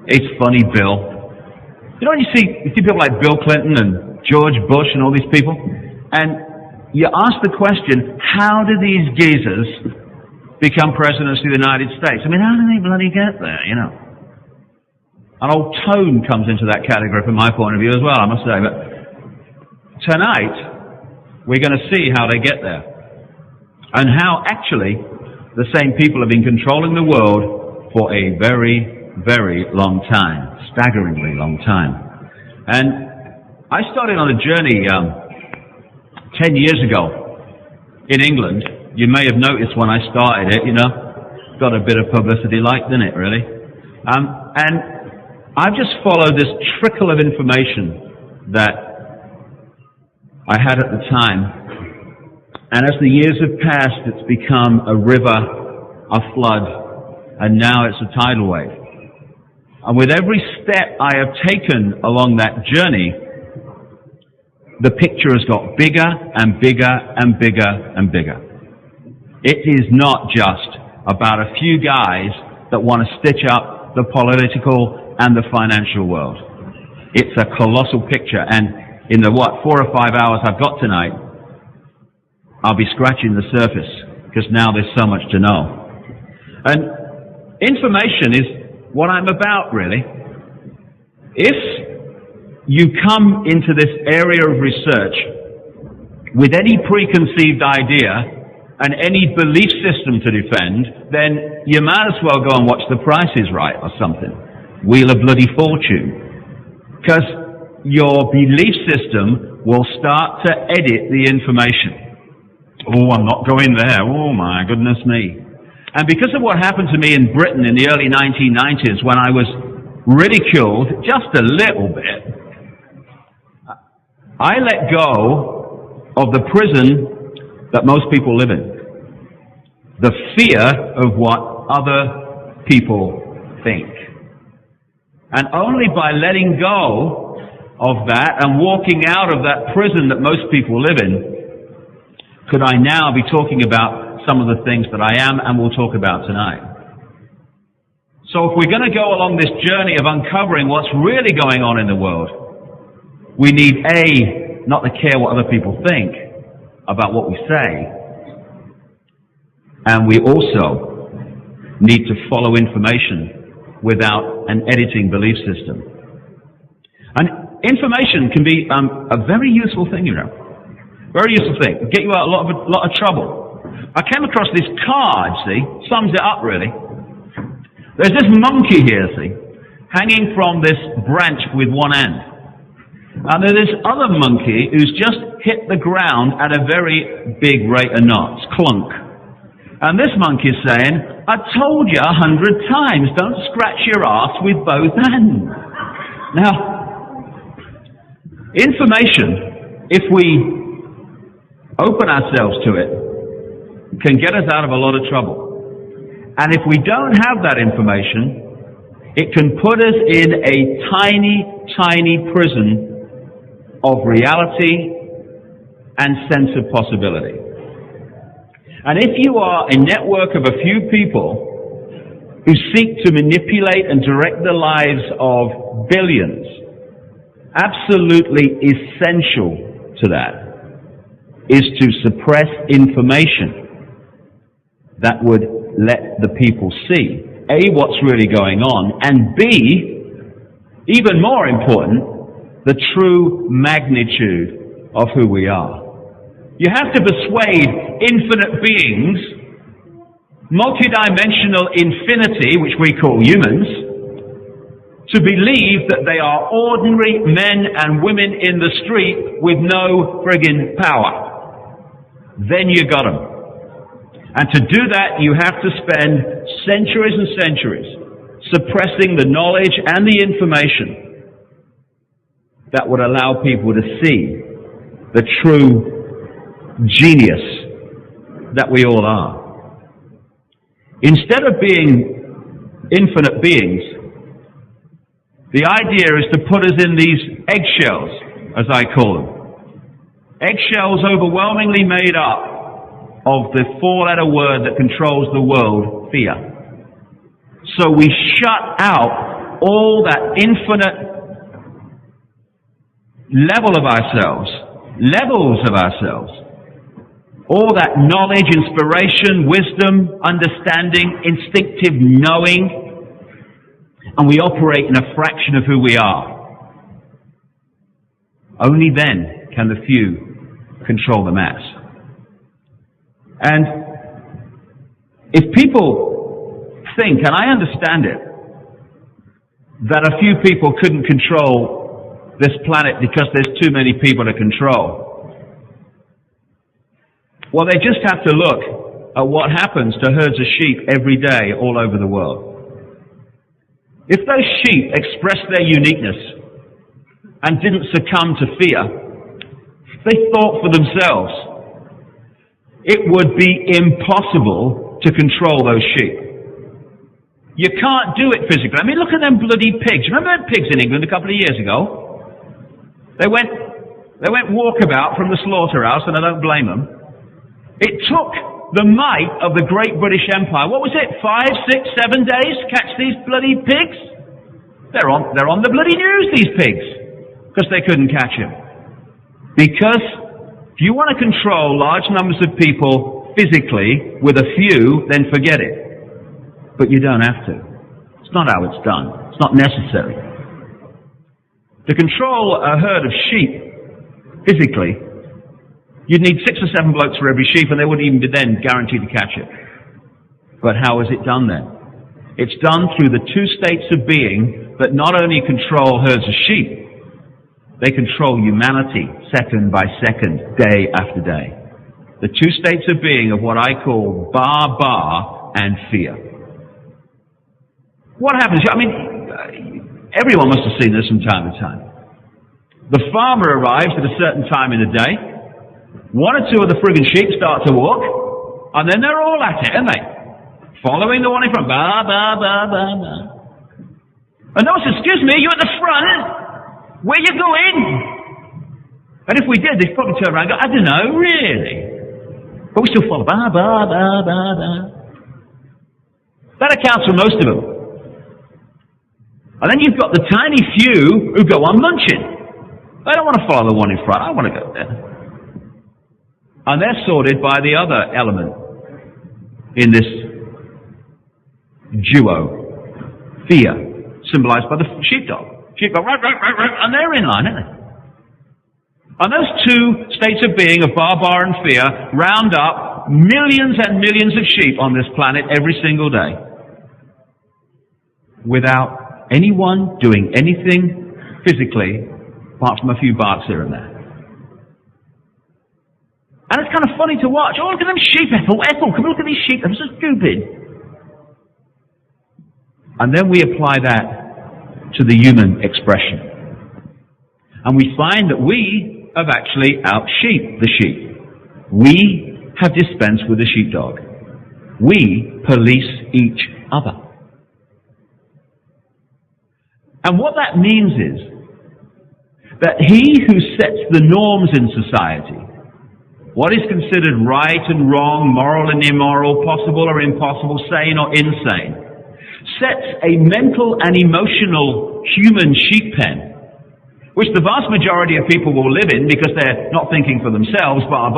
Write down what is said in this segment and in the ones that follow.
It's funny, Bill. You know, when you see people like Bill Clinton and George Bush and all these people, and you ask the question, how do these geezers become presidents of the United States? I mean, how do they bloody get there, you know? An old tone comes into that category from my point of view as well, I must say. But tonight, we're going to see how they get there. And how actually the same people have been controlling the world for a very, very long time. Staggeringly long time. And I started on a journey 10 years ago in England. You may have noticed when I started it, you know, got a bit of publicity like, didn't it, really? And I've just followed this trickle of information that I had at the time. And as the years have passed, it's become a river, a flood, and now it's a tidal wave. And with every step I have taken along that journey, the picture has got bigger and bigger and bigger and bigger. It is not just about a few guys that want to stitch up the political and the financial world. It's a colossal picture, and in the 4 or 5 hours I've got tonight, I'll be scratching the surface, because now there's so much to know. And information is what I'm about, really. If you come into this area of research with any preconceived idea and any belief system to defend, then you might as well go and watch The Price is Right or something. Wheel of Bloody Fortune. Because your belief system will start to edit the information. Oh, I'm not going there. Oh, my goodness me. And because of what happened to me in Britain in the early 1990s, when I was ridiculed just a little bit, I let go of the prison that most people live in. The fear of what other people think. And only by letting go of that and walking out of that prison that most people live in, could I now be talking about some of the things that I am and will talk about tonight. So if we're going to go along this journey of uncovering what's really going on in the world, we need not to care what other people think about what we say, and we also need to follow information without an editing belief system. And information can be a very useful thing, you know. Very useful thing. It'll get you out of a lot of trouble. I came across this card, see, sums it up really. There's this monkey here, see, hanging from this branch with one end. And there's this other monkey who's just hit the ground at a very big rate of knots, clunk. And this monkey is saying, I told you 100 times, don't scratch your ass with both hands. Now, information, if we open ourselves to it, can get us out of a lot of trouble. And if we don't have that information, it can put us in a tiny, tiny prison of reality and sense of possibility. And if you are a network of a few people who seek to manipulate and direct the lives of billions, absolutely essential to that is to suppress information that would let the people see, A, what's really going on, and B, even more important, the true magnitude of who we are. You have to persuade infinite beings, multidimensional infinity, which we call humans, to believe that they are ordinary men and women in the street with no friggin' power. Then you got them. And to do that, you have to spend centuries and centuries suppressing the knowledge and the information that would allow people to see the true genius that we all are. Instead of being infinite beings, the idea is to put us in these eggshells, as I call them. Eggshells overwhelmingly made up of the four-letter word that controls the world, fear. So we shut out all that infinite level of ourselves, levels of ourselves, all that knowledge, inspiration, wisdom, understanding, instinctive knowing, and we operate in a fraction of who we are. Only then can the few control the mass. And if people think, and I understand it, that a few people couldn't control this planet because there's too many people to control, well, they just have to look at what happens to herds of sheep every day all over the world. If those sheep expressed their uniqueness and didn't succumb to fear, if they thought for themselves, it would be impossible to control those sheep. You can't do it physically. I mean, look at them bloody pigs. Remember them pigs in England a couple of years ago? They went walkabout from the slaughterhouse, and I don't blame them. It took the might of the great British Empire, what was it, 5, 6, 7 days to catch these bloody pigs? They're on the bloody news, these pigs, because they couldn't catch them. Because if you want to control large numbers of people physically with a few, then forget it. But you don't have to. It's not how it's done. It's not necessary. To control a herd of sheep physically, you'd need 6 or 7 blokes for every sheep, and they wouldn't even be then guaranteed to catch it. But how is it done then? It's done through the two states of being that not only control herds of sheep, they control humanity second by second, day after day. The two states of being of what I call bar and fear. What happens? I mean, everyone must have seen this from time to time. The farmer arrives at a certain time in the day. 1 or 2 of the friggin' sheep start to walk, and then they're all at it, aren't they? Following the one in front. Ba, ba, ba, ba, ba. And no one says, excuse me, you're at the front. Where you going? And if we did, they'd probably turn around and go, I don't know, really. But we still follow. Ba, ba, ba, ba, ba. That accounts for most of them. And then you've got the tiny few who go on munching. They don't want to follow the one in front. I want to go there. And they're sorted by the other element in this duo, fear, symbolized by the sheepdog. Sheepdog, right, and they're in line, aren't they? And those two states of being, of bar and fear, round up millions and millions of sheep on this planet every single day, without anyone doing anything physically, apart from a few barks here and there. And it's kind of funny to watch. Oh, look at them sheep, Ethel, come look at these sheep, they're so stupid. And then we apply that to the human expression. And we find that we have actually out-sheep the sheep. We have dispensed with the sheepdog. We police each other. And what that means is that he who sets the norms in society, what is considered right and wrong, moral and immoral, possible or impossible, sane or insane, sets a mental and emotional human sheep pen, which the vast majority of people will live in because they're not thinking for themselves, bar.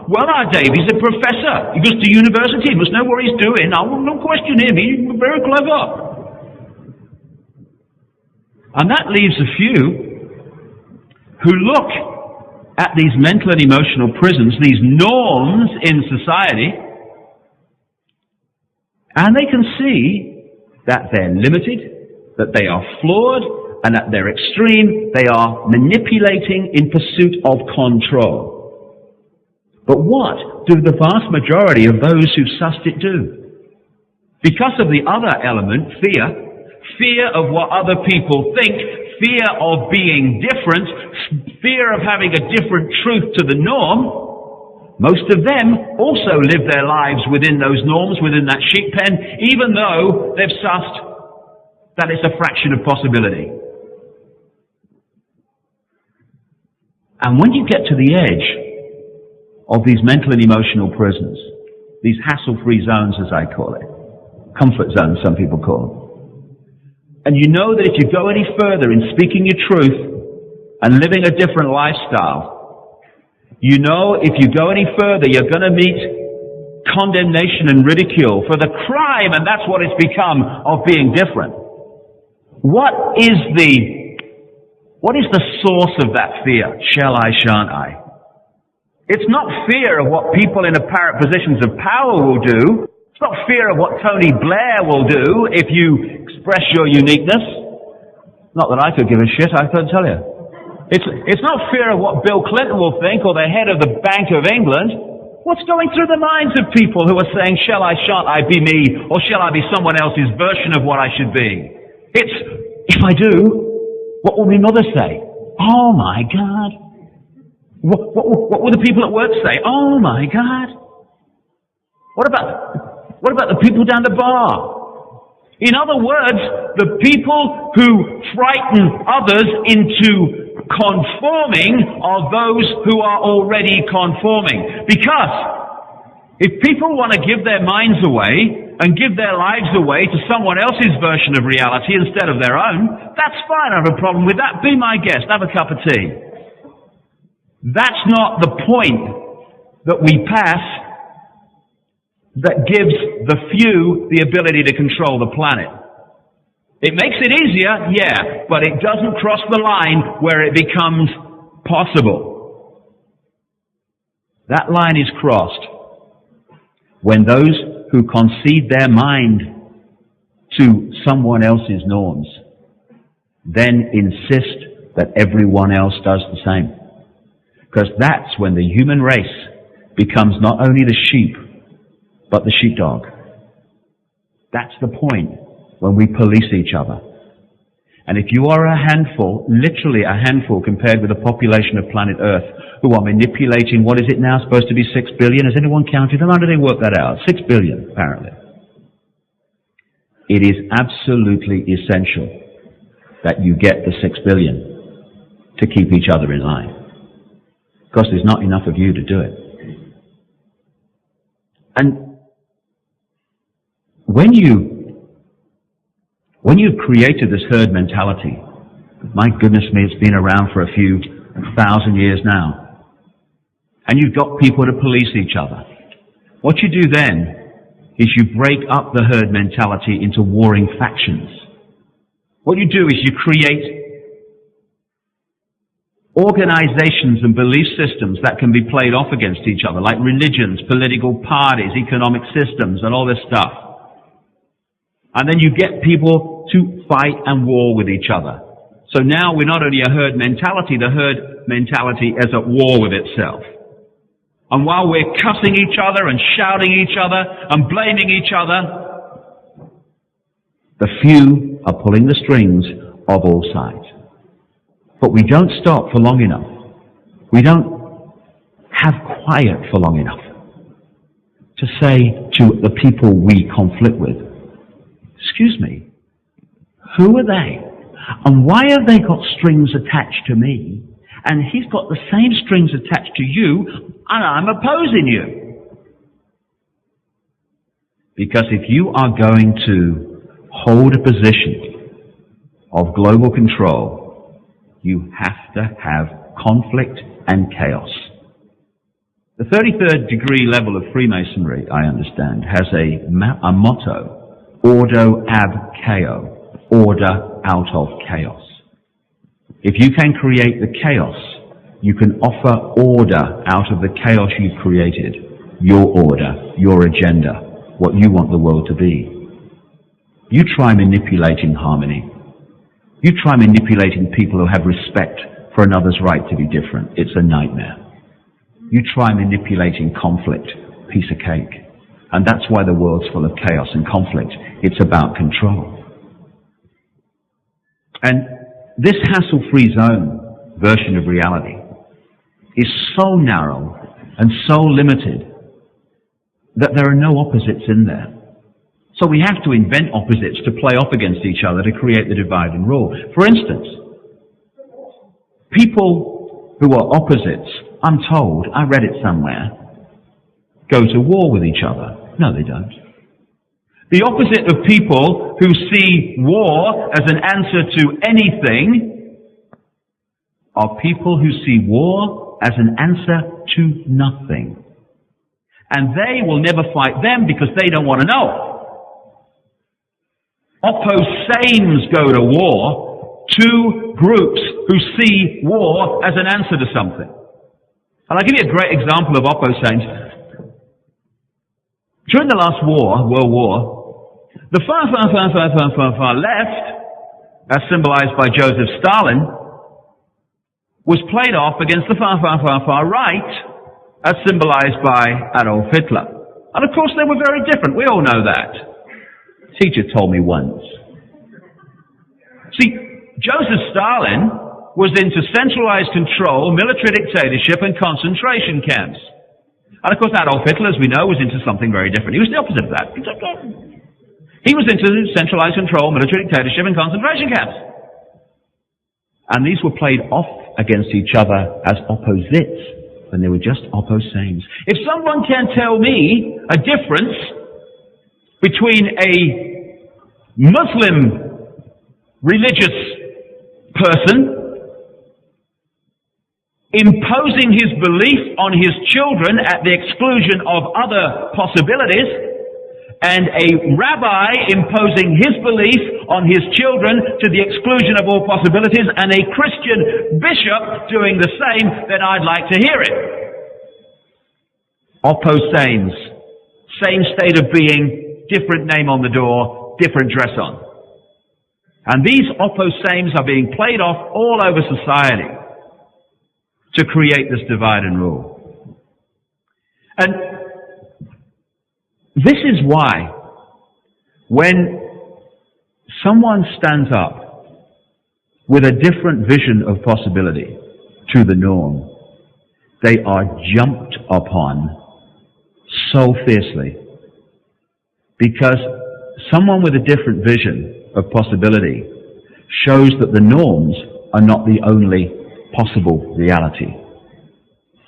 Well, our Davy's a professor. He goes to university. He must know what he's doing. I will not question him. He's very clever. And that leaves a few who look at these mental and emotional prisons, these norms in society, and they can see that they're limited, that they are flawed, and at their extreme, they are manipulating in pursuit of control. But what do the vast majority of those who've sussed it do? Because of the other element, fear of what other people think, fear of being different, fear of having a different truth to the norm, most of them also live their lives within those norms, within that sheep pen, even though they've sussed that it's a fraction of possibility. And when you get to the edge of these mental and emotional prisons, these hassle-free zones, as I call it, comfort zones, some people call them, And you know that if you go any further in speaking your truth and living a different lifestyle, you know if you go any further, you're going to meet condemnation and ridicule for the crime, and that's what it's become of being different. What is the source of that fear? Shall I, shan't I? It's not fear of what people in apparent positions of power will do. It's not fear of what Tony Blair will do if you express your uniqueness. Not that I could give a shit, I couldn't tell you. It's not fear of what Bill Clinton will think or the head of the Bank of England. What's going through the minds of people who are saying, shall I, shan't I be me, or shall I be someone else's version of what I should be? It's, if I do, what will my mother say? Oh my God. What will the people at work say? Oh my God. What about the people down the bar? In other words, the people who frighten others into conforming are those who are already conforming. Because if people want to give their minds away and give their lives away to someone else's version of reality instead of their own, that's fine. I have a problem with that. Be my guest. Have a cup of tea. That's not the point that we pass that gives the few the ability to control the planet. It makes it easier, yeah, but it doesn't cross the line where it becomes possible. That line is crossed when those who concede their mind to someone else's norms then insist that everyone else does the same. Because that's when the human race becomes not only the sheep, but the sheepdog. That's the point when we police each other. And if you are a handful, literally a handful compared with the population of planet Earth, who are manipulating, what is it now, supposed to be 6 billion? Has anyone counted them? How do they work that out? 6 billion, apparently. It is absolutely essential that you get the 6 billion to keep each other in line. Because there's not enough of you to do it. And when you've created this herd mentality, my goodness me, it's been around for a few thousand years now, and you've got people to police each other, what you do then is you break up the herd mentality into warring factions. What you do is you create organizations and belief systems that can be played off against each other, like religions, political parties, economic systems, and all this stuff. And then you get people to fight and war with each other. So now we're not only a herd mentality, the herd mentality is at war with itself. And while we're cussing each other and shouting each other and blaming each other, the few are pulling the strings of all sides. But we don't stop for long enough. We don't have quiet for long enough to say to the people we conflict with, excuse me, who are they? And why have they got strings attached to me? And he's got the same strings attached to you, and I'm opposing you. Because if you are going to hold a position of global control, you have to have conflict and chaos. The 33rd degree level of Freemasonry, I understand, has a motto, Ordo ab chaos, order out of chaos. If you can create the chaos, you can offer order out of the chaos you've created, your order, your agenda, what you want the world to be. You try manipulating harmony. You try manipulating people who have respect for another's right to be different. It's a nightmare. You try manipulating conflict, piece of cake. And that's why the world's full of chaos and conflict. It's about control. And this hassle-free zone version of reality is so narrow and so limited that there are no opposites in there. So we have to invent opposites to play off against each other to create the divide and rule. For instance, people who are opposites, I'm told, I read it somewhere, go to war with each other. No, they don't. The opposite of people who see war as an answer to anything are people who see war as an answer to nothing. And they will never fight them because they don't want to know. Opposames go to war, two groups who see war as an answer to something. And I'll give you a great example of opposames. During the last war, World War, the far left, as symbolized by Joseph Stalin, was played off against the far right, as symbolized by Adolf Hitler. And of course they were very different. We all know that. Teacher told me once. See, Joseph Stalin was into centralized control, military dictatorship, and concentration camps. And of course Adolf Hitler, as we know, was into something very different. He was the opposite of that. He was into centralized control, military dictatorship, and concentration camps. And these were played off against each other as opposites when they were just opposames. If someone can tell me a difference between a Muslim religious person imposing his belief on his children at the exclusion of other possibilities, and a rabbi imposing his belief on his children to the exclusion of all possibilities, and a Christian bishop doing the same, then I'd like to hear it. Opposames. Same state of being, different name on the door, different dress on. And these opposames are being played off all over society to create this divide and rule. And this is why when someone stands up with a different vision of possibility to the norm, they are jumped upon so fiercely, because someone with a different vision of possibility shows that the norms are not the only possible reality.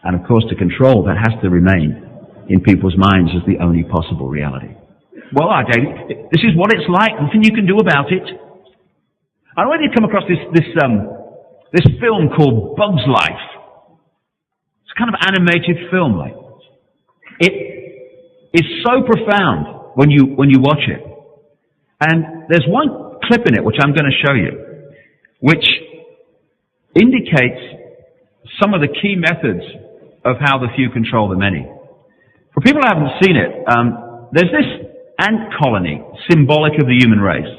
And of course, to control, that has to remain in people's minds as the only possible reality. Well, this is what it's like. Nothing you can do about it. I already come across this film called Bug's Life. It's kind of animated film, like it is so profound when you watch it. And there's one clip in it which I'm going to show you, which indicates some of the key methods of how the few control the many. For people who haven't seen it, there's this ant colony, symbolic of the human race,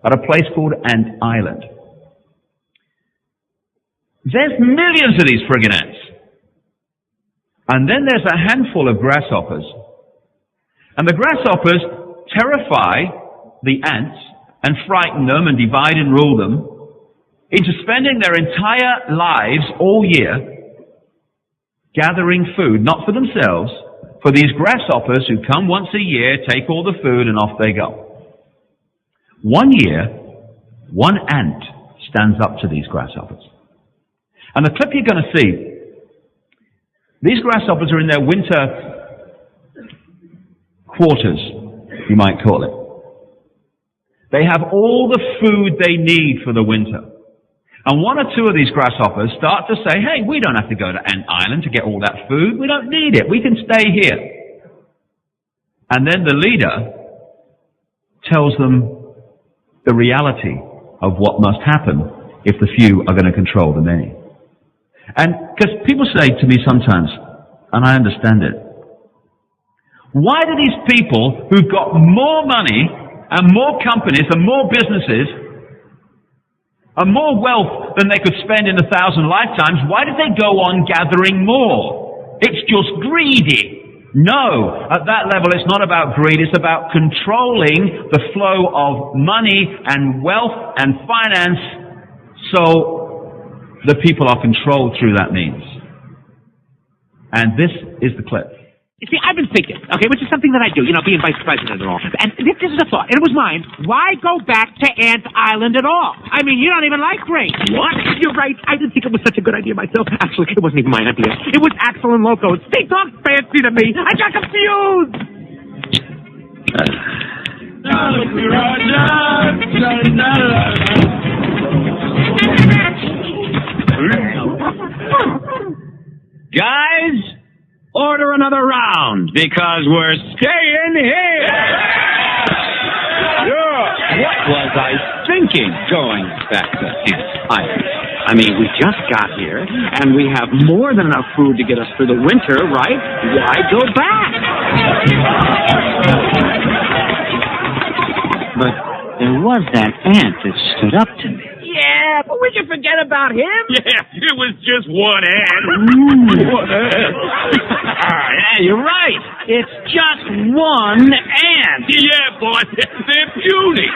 at a place called Ant Island. There's millions of these friggin' ants. And then there's a handful of grasshoppers. And the grasshoppers terrify the ants and frighten them and divide and rule them into spending their entire lives all year gathering food, not for themselves, for these grasshoppers who come once a year, take all the food, and off they go. One year, one ant stands up to these grasshoppers. And the clip you're going to see, these grasshoppers are in their winter quarters, you might call it. They have all the food they need for the winter. And one or two of these grasshoppers start to say, hey, we don't have to go to Ant Island to get all that food. We don't need it. We can stay here. And then the leader tells them the reality of what must happen if the few are going to control the many. And because people say to me sometimes, and I understand it, why do these people who've got more money and more companies and more businesses and more wealth than they could spend in 1,000 lifetimes, why did they go on gathering more? It's just greedy. No, at that level it's not about greed, it's about controlling the flow of money and wealth and finance so the people are controlled through that means. And this is the clip. You see, I've been thinking, okay, which is something that I do, being vice president and all. And this is a thought, and it was mine. Why go back to Ant Island at all? I mean, you don't even like grain. What? You're right. I didn't think it was such a good idea myself. Actually, it wasn't even my idea. It was Axel and Loco's. They talked fancy to me. I got confused. Guys, order another round, because we're staying here! What was I thinking going back to Ant Island? I mean, we just got here, and we have more than enough food to get us through the winter, right? Why go back? But there was that ant that stood up to me. Yeah, but we can forget about him. Yeah, it was just one ant. One ant. Yeah, you're right. It's just one ant. Yeah, boy, they're puny.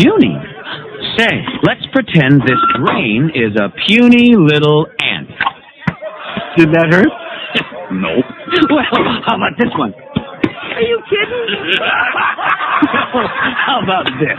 Puny? Say, let's pretend this grain is a puny little ant. Did that hurt? No. Well, how about this one? Are you kidding? How about this?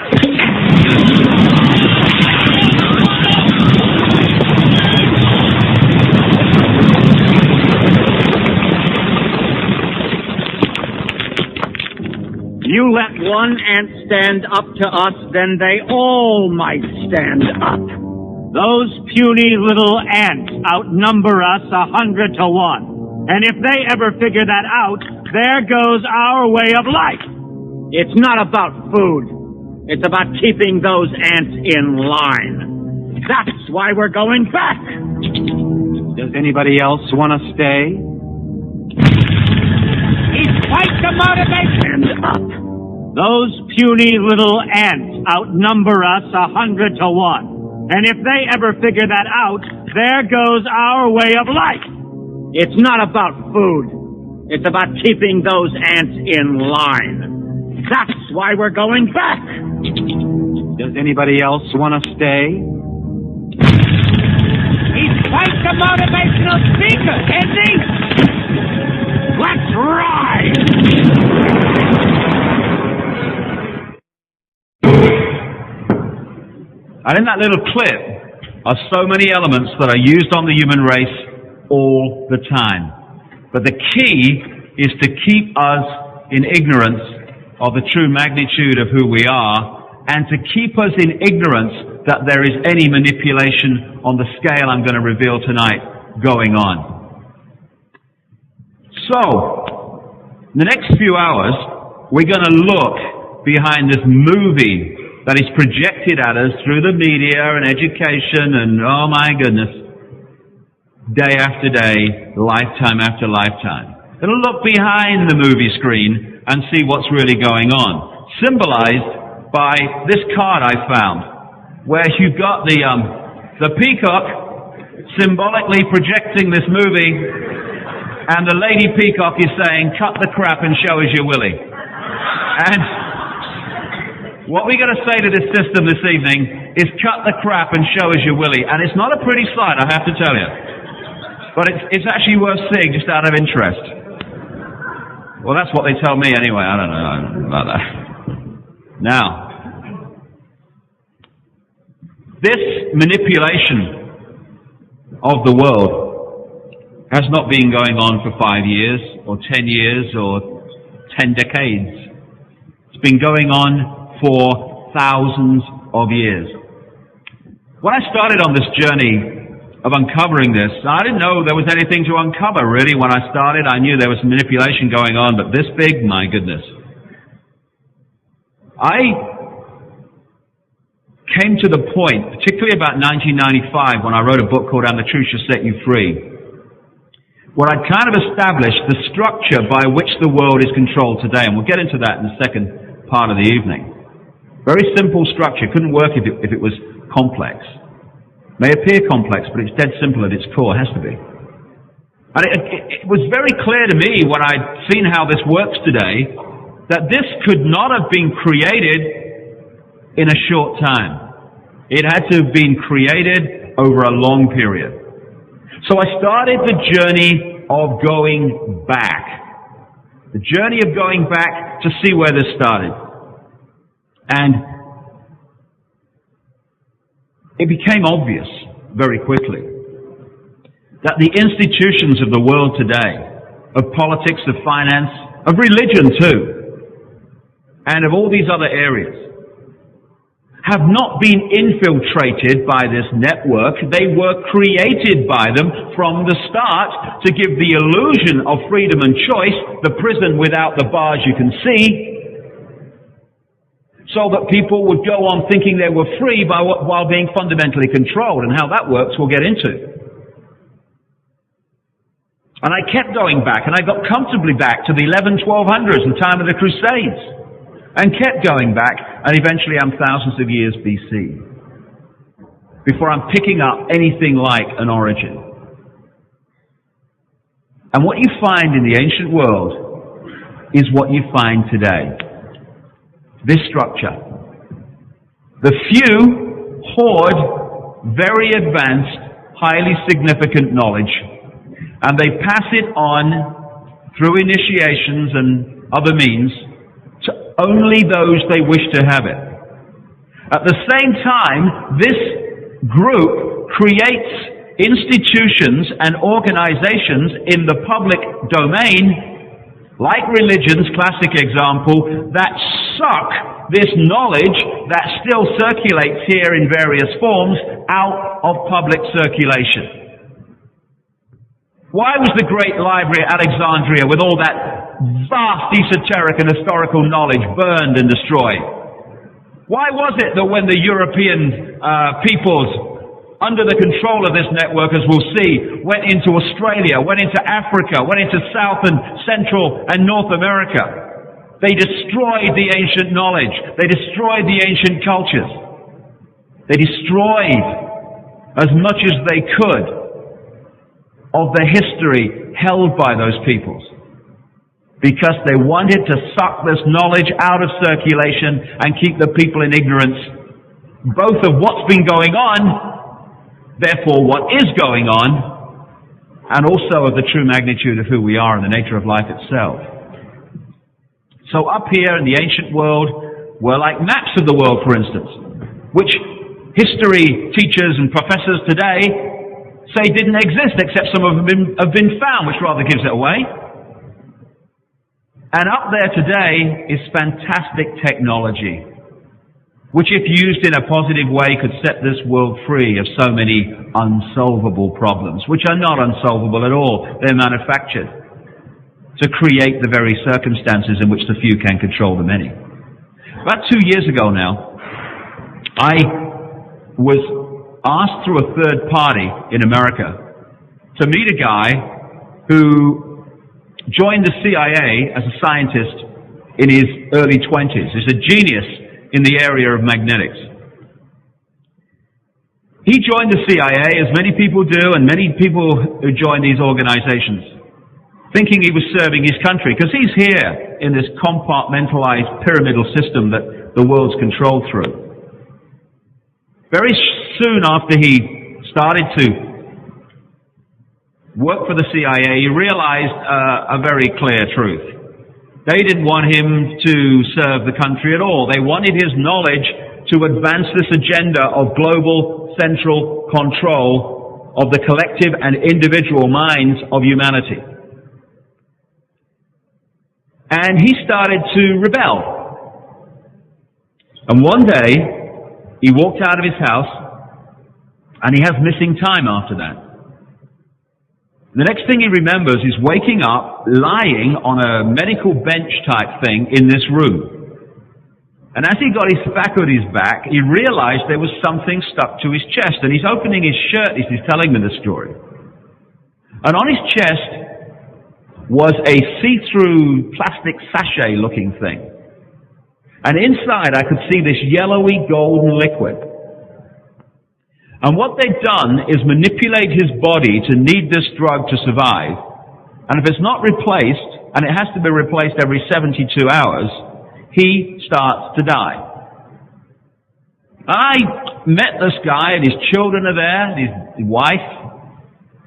You let one ant stand up to us, then they all might stand up. Those puny little ants outnumber us 100 to 1. And if they ever figure that out, there goes our way of life. It's not about food. It's about keeping those ants in line. That's why we're going back. Does anybody else want to stay? He's quite the motivation. Stand up. Those puny little ants outnumber us 100 to 1. And if they ever figure that out, there goes our way of life. It's not about food. It's about keeping those ants in line. That's why we're going back. Does anybody else want to stay? He's quite the motivational speaker, isn't he? Let's ride! And in that little clip are so many elements that are used on the human race all the time. But the key is to keep us in ignorance of the true magnitude of who we are, and to keep us in ignorance that there is any manipulation on the scale I'm going to reveal tonight going on. So, in the next few hours, we're going to look behind this movie that is projected at us through the media and education and, oh my goodness, day after day, lifetime after lifetime. It'll look behind the movie screen and see what's really going on. Symbolized by this card I found, where you've got the peacock symbolically projecting this movie, and the lady peacock is saying, cut the crap and show us your willy. And what we're going to say to this system this evening is cut the crap and show us your willy. And it's not a pretty sight, I have to tell you. But it's actually worth seeing just out of interest. Well, that's what they tell me anyway. I don't know about that. Now, this manipulation of the world has not been going on for 5 years or 10 years or 10 decades. It's been going on for thousands of years. When I started on this journey of uncovering this, I didn't know there was anything to uncover, really. When I started, I knew there was manipulation going on, but this big, my goodness. I came to the point, particularly about 1995, when I wrote a book called And the Truth Shall Set You Free, where I'd kind of established the structure by which the world is controlled today, and we'll get into that in the second part of the evening. Very simple structure. Couldn't work if it was complex. May appear complex, but it's dead simple at its core. It has to be. And it was very clear to me when I'd seen how this works today that this could not have been created in a short time. It had to have been created over a long period. So I started the journey of going back. The journey of going back to see where this started. And it became obvious very quickly that the institutions of the world today, of politics, of finance, of religion too, and of all these other areas have not been infiltrated by this network. They were created by them from the start to give the illusion of freedom and choice, the prison without the bars you can see, so that people would go on thinking they were free while being fundamentally controlled. And how that works we'll get into. And I kept going back, and I got comfortably back to the 1200s and time of the Crusades, and kept going back, and eventually I'm thousands of years BC, before I'm picking up anything like an origin. And what you find in the ancient world is what you find today. This structure. The few hoard very advanced, highly significant knowledge, and they pass it on through initiations and other means to only those they wish to have it. At the same time, this group creates institutions and organizations in the public domain, like religions, classic example, that suck this knowledge that still circulates here in various forms out of public circulation. Why was the great library at Alexandria, with all that vast esoteric and historical knowledge, burned and destroyed? Why was it that when the European peoples, under the control of this network, as we'll see, went into Australia, went into Africa, went into South and Central and North America, they destroyed the ancient knowledge, they destroyed the ancient cultures, they destroyed as much as they could of the history held by those peoples, because they wanted to suck this knowledge out of circulation and keep the people in ignorance, both of what's been going on, therefore what is going on, and also of the true magnitude of who we are and the nature of life itself. So up here in the ancient world were like maps of the world, for instance, which history teachers and professors today say didn't exist, except some of them have been found, which rather gives it away. And up there today is fantastic technology, which if used in a positive way could set this world free of so many unsolvable problems, which are not unsolvable at all. They're manufactured to create the very circumstances in which the few can control the many. About 2 years ago now, I was asked through a third party in America to meet a guy who joined the CIA as a scientist in his early 20s. He's a genius in the area of magnetics. He joined the CIA, as many people do, and many people who join these organizations, thinking he was serving his country, because he's here in this compartmentalized pyramidal system that the world's controlled through. Very soon after he started to work for the CIA, he realized a very clear truth. They didn't want him to serve the country at all. They wanted his knowledge to advance this agenda of global central control of the collective and individual minds of humanity. And he started to rebel. And one day, he walked out of his house, and he has missing time after that. The next thing he remembers is waking up, lying on a medical bench type thing in this room. And as he got his faculties back, he realized there was something stuck to his chest. And he's opening his shirt as he's telling me the story. And on his chest was a see-through plastic sachet-looking thing. And inside I could see this yellowy golden liquid. And what they'd done is manipulate his body to need this drug to survive. And if it's not replaced, and it has to be replaced every 72 hours, he starts to die. I met this guy, and his children are there, and his wife.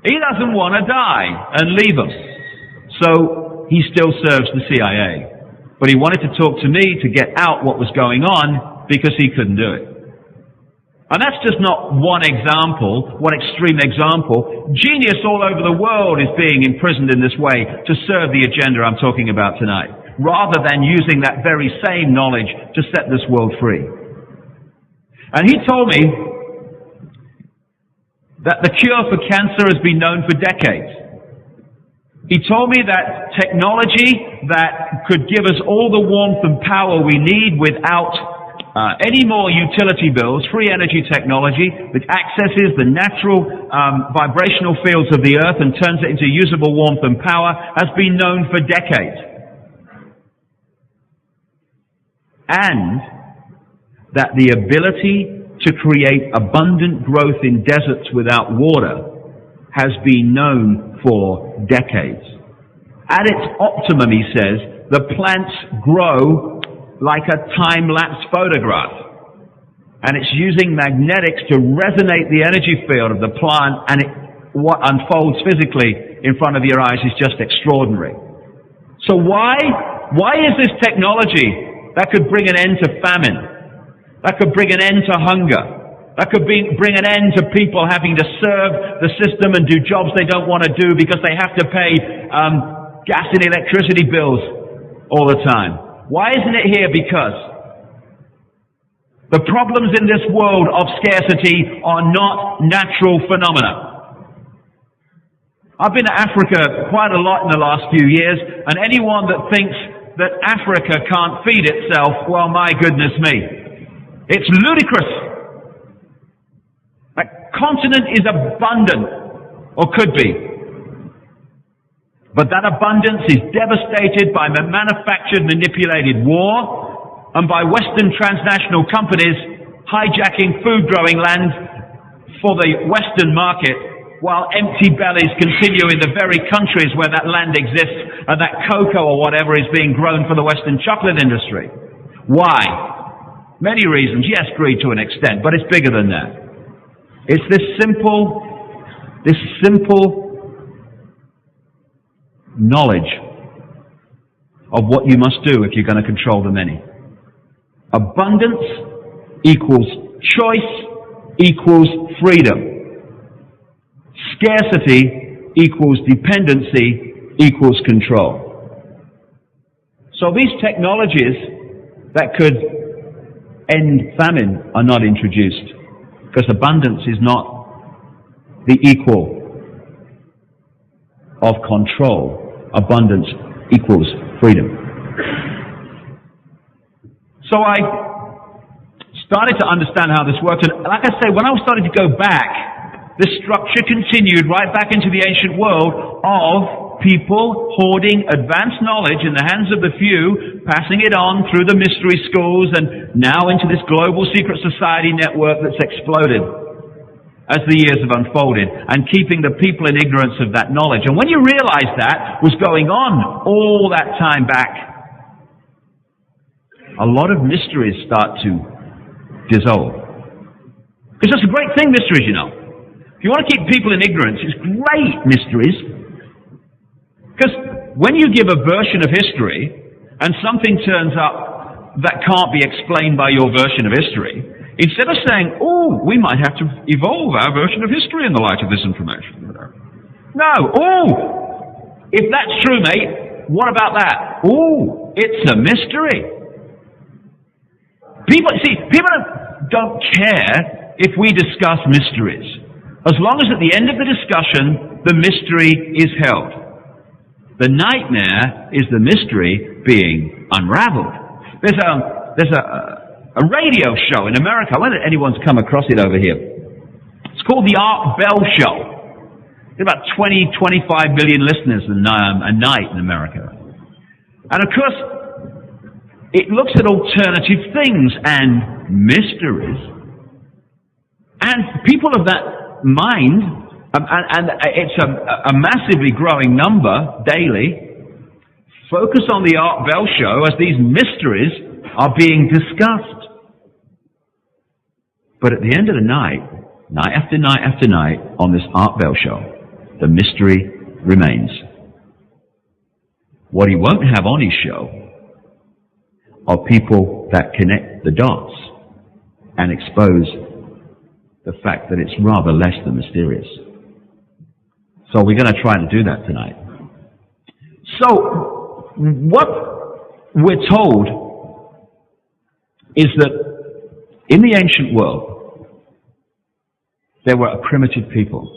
He doesn't want to die and leave them. So he still serves the CIA. But he wanted to talk to me to get out what was going on, because he couldn't do it. And that's just not one example, one extreme example. Genius all over the world is being imprisoned in this way to serve the agenda I'm talking about tonight. rather than using that very same knowledge to set this world free. And he told me that the cure for cancer has been known for decades. He told me that technology that could give us all the warmth and power we need without any more utility bills, free energy technology that accesses the natural vibrational fields of the earth and turns it into usable warmth and power, has been known for decades. And that the ability to create abundant growth in deserts without water has been known for decades. At its optimum, he says, the plants grow like a time-lapse photograph. And it's using magnetics to resonate the energy field of the plant, and what unfolds physically in front of your eyes is just extraordinary. So why is this technology that could bring an end to famine, that could bring an end to hunger, that could bring an end to people having to serve the system and do jobs they don't want to do because they have to pay gas and electricity bills all the time? Why isn't it here? Because the problems in this world of scarcity are not natural phenomena. I've been to Africa quite a lot in the last few years, and anyone that thinks that Africa can't feed itself, well, my goodness me. It's ludicrous. That continent is abundant, or could be. But that abundance is devastated by manufactured, manipulated war and by Western transnational companies hijacking food-growing land for the Western market, while empty bellies continue in the very countries where that land exists and that cocoa or whatever is being grown for the Western chocolate industry. Why? Many reasons. Yes, greed to an extent, but it's bigger than that. It's this simple knowledge of what you must do if you're going to control the many. Abundance equals choice equals freedom. Scarcity equals dependency equals control. So these technologies that could end famine are not introduced, because abundance is not the equal of control. Abundance equals freedom. So I started to understand how this worked, and like I say, when I started to go back, the structure continued right back into the ancient world of people hoarding advanced knowledge in the hands of the few, passing it on through the mystery schools, and now into this global secret society network that's exploded as the years have unfolded, and keeping the people in ignorance of that knowledge. And when you realize that was going on all that time back, a lot of mysteries start to dissolve. Because that's a great thing, mysteries, you know. If you want to keep people in ignorance, it's great, mysteries. Because when you give a version of history, and something turns up that can't be explained by your version of history, instead of saying, oh, we might have to evolve our version of history in the light of this information. No, oh, if that's true, mate, what about that? Oh, it's a mystery. People don't care if we discuss mysteries, as long as at the end of the discussion, the mystery is held. The nightmare is the mystery being unraveled. There's a radio show in America. I wonder if anyone's come across it over here. It's called the Art Bell Show. There's about 25 million listeners a night in America. And of course, it looks at alternative things and mysteries. And people of that mind, and it's a massively growing number daily, focus on the Art Bell Show as these mysteries are being discussed. But at the end of the night, night after night after night, on this Art Bell Show, the mystery remains. What he won't have on his show are people that connect the dots and expose the fact that it's rather less than mysterious. So we're going to try to do that tonight. So, what we're told is that in the ancient world, there were a primitive people,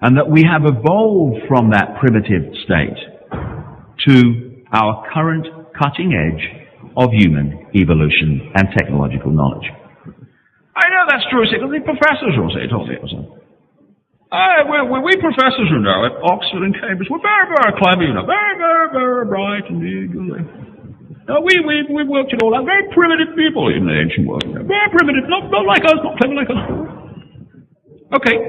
and that we have evolved from that primitive state to our current cutting edge of human evolution and technological knowledge. I know that's true, because the professors will say, told me it was we professors, you know, at Oxford and Cambridge, we're very, very clever, you know, very, very, very bright indeed. We've worked it all out. Very primitive people in the ancient world. You know, very primitive, not like us, not clever like us. Okay.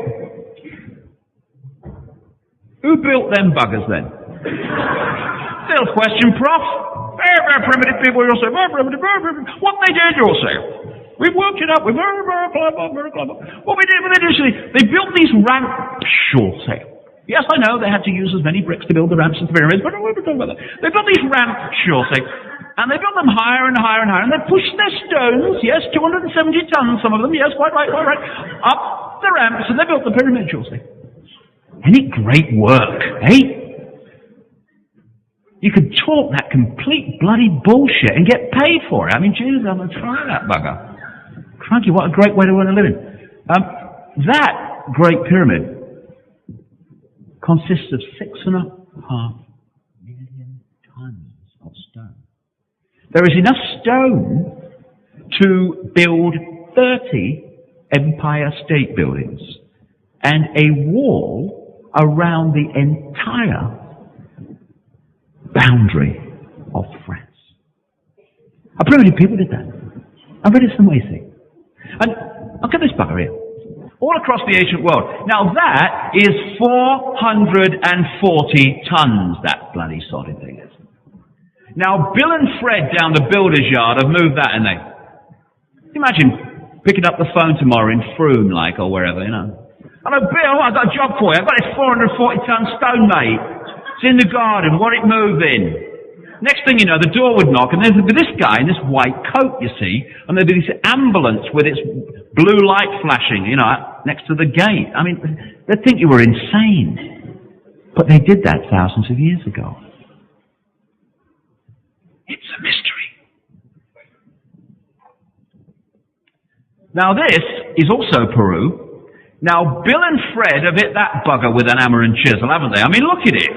Who built them buggers then? Still question, Prof. Very, very primitive people, you'll say. Very primitive, very primitive. What they did, you'll say. We've worked it out. We're very, very clever, very clever. What they did, they built these ramps, you'll say. Yes, I know they had to use as many bricks to build the ramps and the pyramids, but we're talking about that. They built these ramps, you'll say, and they built them higher and higher and higher, and they pushed their stones, yes, 270 tons, some of them, yes, quite right, up the ramps, and they built the pyramids, you'll say. Any great work, eh? You could talk that complete bloody bullshit and get paid for it. I mean, Jesus, I'm going to try that bugger. Crikey, what a great way to earn a living. That Great Pyramid consists of 6.5 million tons of stone. There is enough stone to build 30 Empire State Buildings and a wall around the entire boundary of France. A primitive people did that. I read it somewhere, you see. And look at this bugger here. All across the ancient world. Now that is 440 tons, that bloody sodding thing is. Now Bill and Fred down the builder's yard have moved that, and they... Imagine picking up the phone tomorrow in Froome, like, or wherever, you know. Hello, Bill, I've got a job for you. I've got this 440-ton stone, mate. It's in the garden. Want it moving? Next thing you know, the door would knock, and there'd be this guy in this white coat, you see, and there'd be this ambulance with its blue light flashing, you know, next to the gate. I mean, they'd think you were insane. But they did that thousands of years ago. It's a mystery. Now this is also Peru. Now Bill and Fred have hit that bugger with an hammer and chisel, haven't they? I mean, look at it.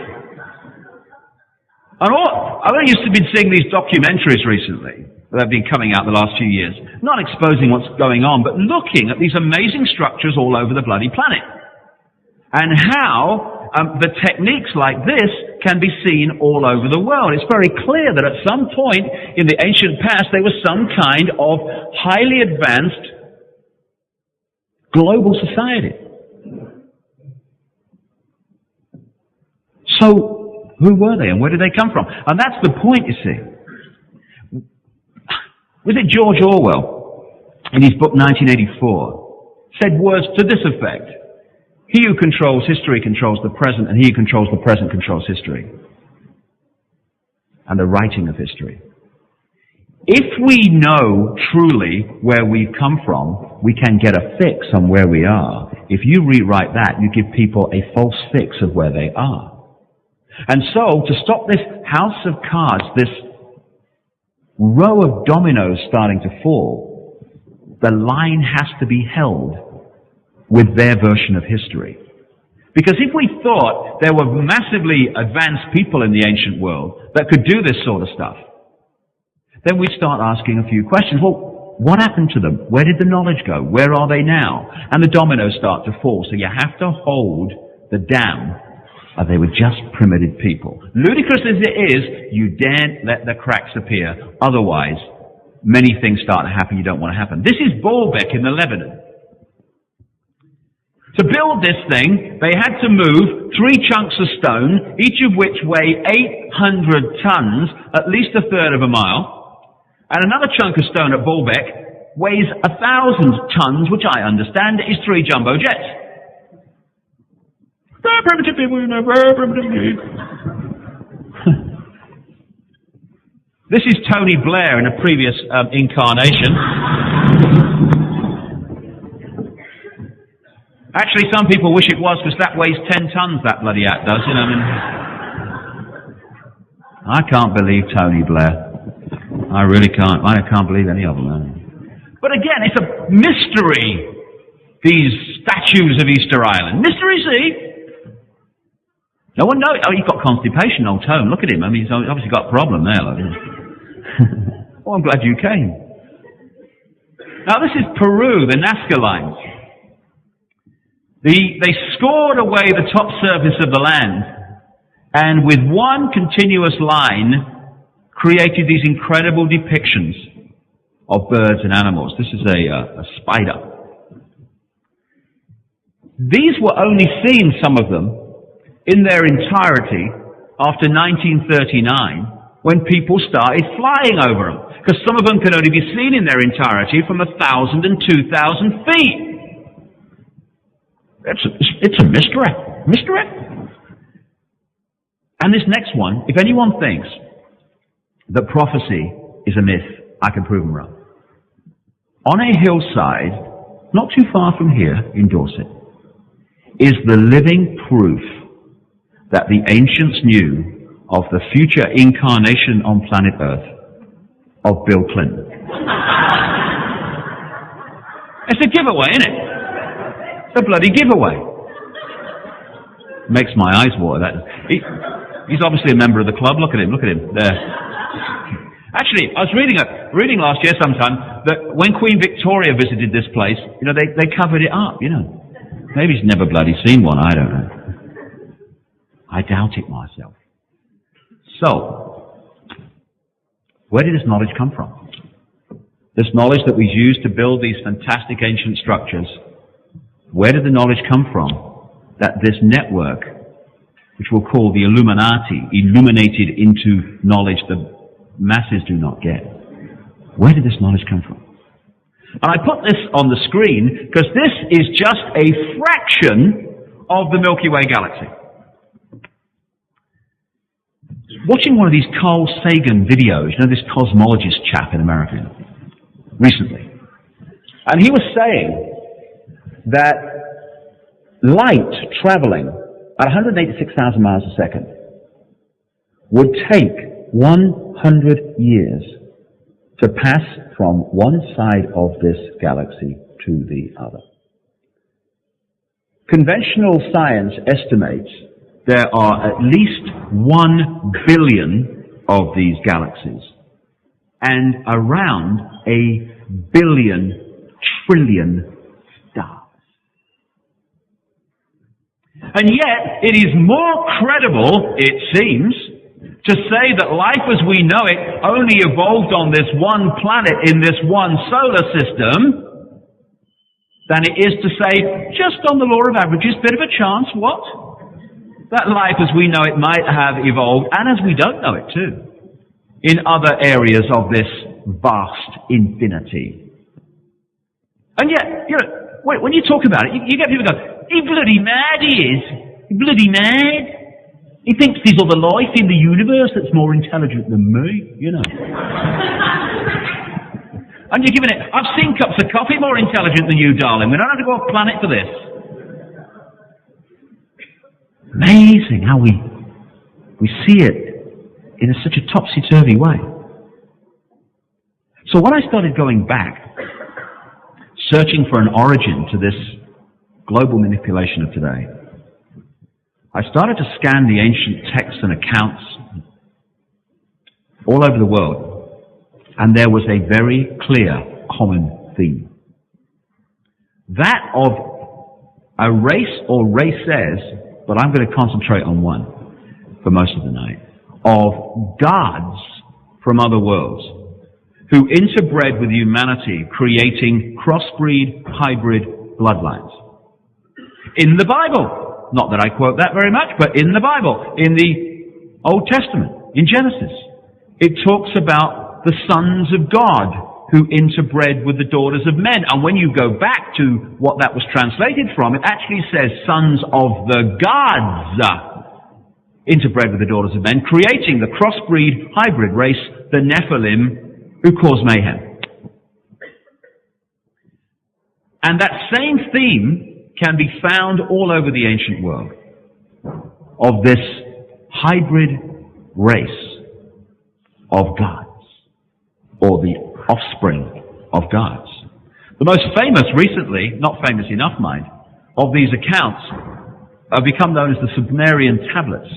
And I've only used to be seeing these documentaries recently that have been coming out the last few years, not exposing what's going on, but looking at these amazing structures all over the bloody planet. And how the techniques like this can be seen all over the world. It's very clear that at some point in the ancient past there was some kind of highly advanced global society. So, who were they and where did they come from? And that's the point, you see. Was it George Orwell, in his book 1984, said words to this effect: he who controls history controls the present, and he who controls the present controls history. And the writing of history. If we know truly where we've come from, we can get a fix on where we are. If you rewrite that, you give people a false fix of where they are. And so, to stop this house of cards, this row of dominoes starting to fall, the line has to be held with their version of history. Because if we thought there were massively advanced people in the ancient world that could do this sort of stuff, then we'd start asking a few questions. Well, what happened to them? Where did the knowledge go? Where are they now? And the dominoes start to fall. So you have to hold the dam. They were just primitive people. Ludicrous as it is, you daren't let the cracks appear. Otherwise, many things start to happen you don't want to happen. This is Baalbek in the Lebanon. To build this thing, they had to move 3 chunks of stone, each of which weigh 800 tons, at least a third of a mile. And another chunk of stone at Baalbek weighs 1,000 tons, which I understand is 3 jumbo jets. Very primitive people, you know, very primitive people. This is Tony Blair in a previous incarnation. Actually, some people wish it was, because that weighs 10 tons, that bloody act does, you know, I mean. I can't believe Tony Blair. I really can't. I can't believe any of them. But again, it's a mystery, these statues of Easter Island. Mystery, see? No one knows. Oh, he's got constipation, old Tone. Look at him. I mean, he's obviously got a problem there. Oh, I'm glad you came. Now, this is Peru, the Nazca lines. They scored away the top surface of the land, and with one continuous line, created these incredible depictions of birds and animals. This is a spider. These were only seen, some of them, in their entirety after 1939, when people started flying over them. Because some of them can only be seen in their entirety from 1,000 and 2,000 feet. It's a mystery. Mystery. And this next one, if anyone thinks that prophecy is a myth, I can prove them wrong. On a hillside, not too far from here in Dorset, is the living proof that the ancients knew of the future incarnation on planet Earth of Bill Clinton. It's a giveaway, isn't it? It's a bloody giveaway. Makes my eyes water, that. He's obviously a member of the club. Look at him there. Actually, I was reading last year sometime that when Queen Victoria visited this place, they covered it up, Maybe he's never bloody seen one, I don't know. I doubt it myself. So, where did this knowledge come from? This knowledge that was used to build these fantastic ancient structures, where did the knowledge come from that this network, which we'll call the Illuminati, illuminated into knowledge the masses do not get? Where did this knowledge come from? And I put this on the screen because this is just a fraction of the Milky Way galaxy. Watching one of these Carl Sagan videos, this cosmologist chap in America, recently, and he was saying that light traveling at 186,000 miles a second would take 100 years to pass from one side of this galaxy to the other. Conventional science estimates there are at least 1 billion of these galaxies and around 1 billion trillion stars. And yet, it is more credible, it seems, to say that life as we know it only evolved on this one planet in this one solar system than it is to say, just on the law of averages, bit of a chance, what? That life as we know it might have evolved, and as we don't know it too, in other areas of this vast infinity. And yet, when you talk about it, you get people go, he bloody mad he is. He bloody mad. He thinks there's other life in the universe that's more intelligent than me, And you're giving it, I've seen cups of coffee more intelligent than you, darling. We don't have to go off planet for this. Amazing how we see it in such a topsy-turvy way. So when I started going back, searching for an origin to this global manipulation of today, I started to scan the ancient texts and accounts all over the world, and there was a very clear common theme. That of a race or races, but I'm going to concentrate on one for most of the night, of gods from other worlds who interbred with humanity, creating crossbreed, hybrid bloodlines. In the Bible. Not that I quote that very much, but in the Bible, in the Old Testament, in Genesis, it talks about the sons of God who interbred with the daughters of men. And when you go back to what that was translated from, it actually says sons of the gods interbred with the daughters of men, creating the crossbreed hybrid race, the Nephilim, who cause mayhem. And that same theme can be found all over the ancient world of this hybrid race of gods, or the offspring of gods. The most famous recently, not famous enough mind, of these accounts have become known as the Sumerian tablets.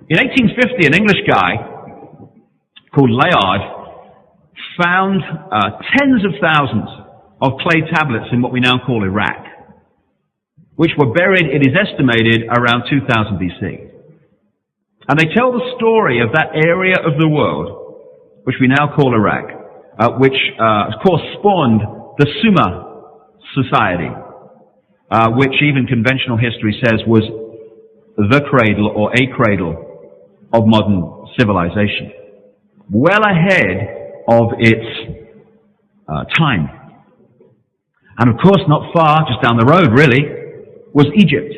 In 1850, an English guy called Layard found tens of thousands of clay tablets in what we now call Iraq, which were buried, it is estimated, around 2000 BC. And they tell the story of that area of the world, which we now call Iraq, which, of course, spawned the Sumer society, which even conventional history says was the cradle or a cradle of modern civilization, well ahead of its time. And of course, not far, just down the road really, was Egypt.